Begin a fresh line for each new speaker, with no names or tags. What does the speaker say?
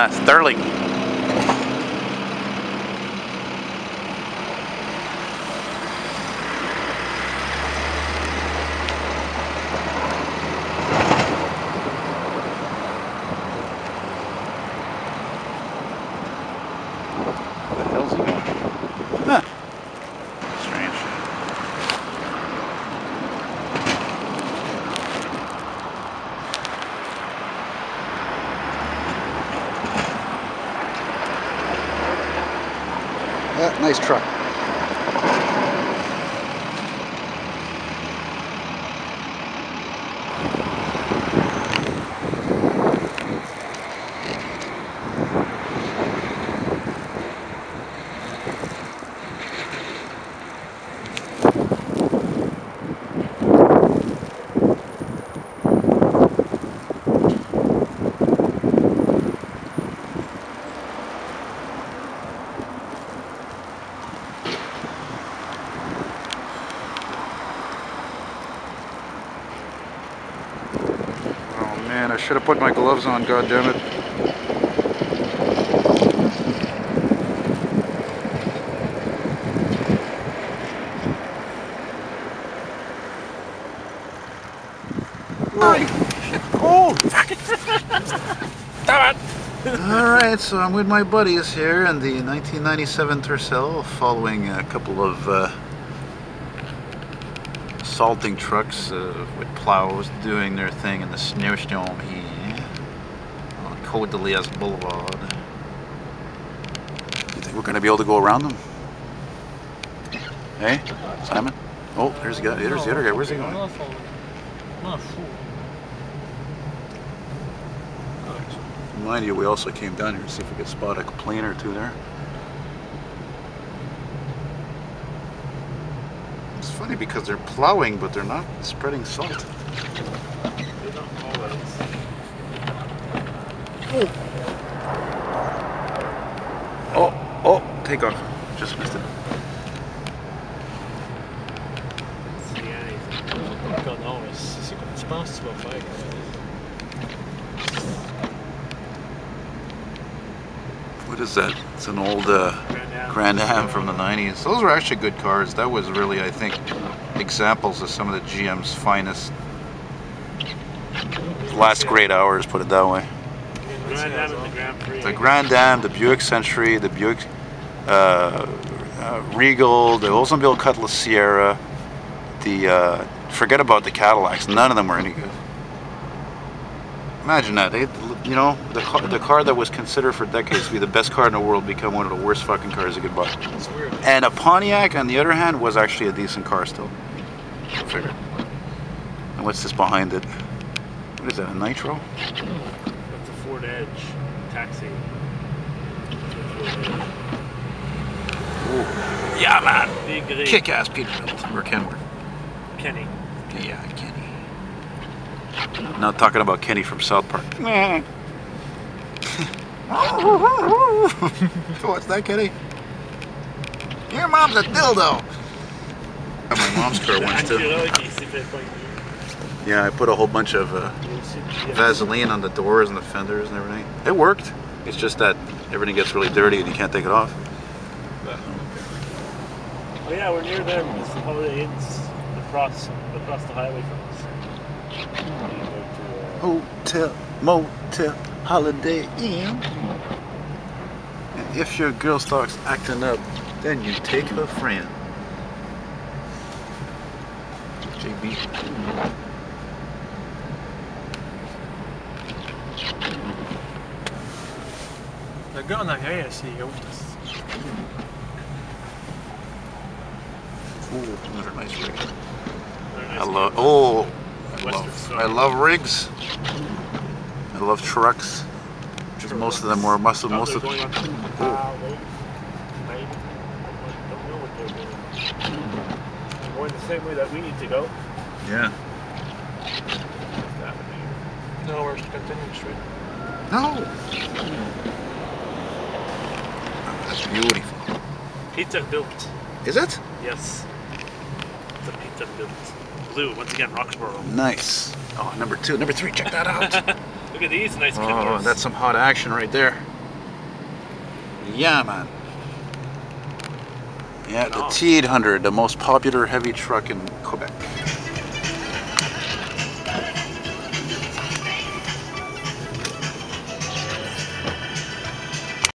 Sterling. Where the hell's he going? Huh. Strange. Nice truck. Man, I should have put my gloves on, goddammit. Oh! Damn it! Alright, so I'm with my buddies here in the 1997 Tercel, following a couple of salting trucks with plows doing their thing in the Snowstorm here on Côte de Liesse Boulevard. You think we're going to be able to go around them? Hey, Simon? Oh, there's the guy. There's the other guy. Where's he going? Mind you, we also came down here to see if we could spot a plane or two there. It's funny because they're plowing, but they're not spreading salt.
They're not always.
Oh, take off. Just missed it. What is that? It's an old Grand Am from the 90s. Those were actually good cars. That was really, I think, examples of some of the GM's finest. Last great hours, put it that way.
Grand Am and the Grand Prix.
The Grand Am, the Buick Century, the Buick Regal, the Oldsmobile Cutlass Sierra, the forget about the Cadillacs. None of them were any good. Imagine that. You know, the car that was considered for decades to be the best car in the world became one of the worst fucking cars you could buy.
It's weird.
And a Pontiac, on the other hand, was actually a decent car still. I figured. And what's this behind it? What is that, a Nitro?
That's a Ford Edge taxi.
Ooh. Yeah, man.
Big
Kick-ass Peterbilt. Or Kenworth.
Kenny.
Yeah, Kenny. Not talking about Kenny from South Park. What's that, Kenny? Your mom's a dildo. I had my mom's car once too. Yeah, I put a whole bunch of Vaseline on the doors and the fenders and everything. It worked. It's just that everything gets really dirty and you can't take it off.
Oh yeah, we're near them. It's the Holiday Inn's across the highway from us.
Hotel, motel, Holiday Inn. And if your girl starts acting up, then you take her friend. JB.
Det går när jag ser oftast.
Ooh, those are nice rigs. I love rigs. I love trucks. Because most of them were most of
Going
them.
maybe. I don't know what they're doing. They're going the same way that we need to go.
Yeah.
No, we're continuing straight.
No. Oh, that's beautiful.
Peterbilt.
Is it?
Yes. It's a Peterbilt. Blue, once again, Roxborough.
Nice. Oh, number 2, number 3, check that out.
Look at these nice
Oh,
killers.
that's some hot action right there. Yeah, man. Yeah, the T800, the most popular heavy truck in Quebec.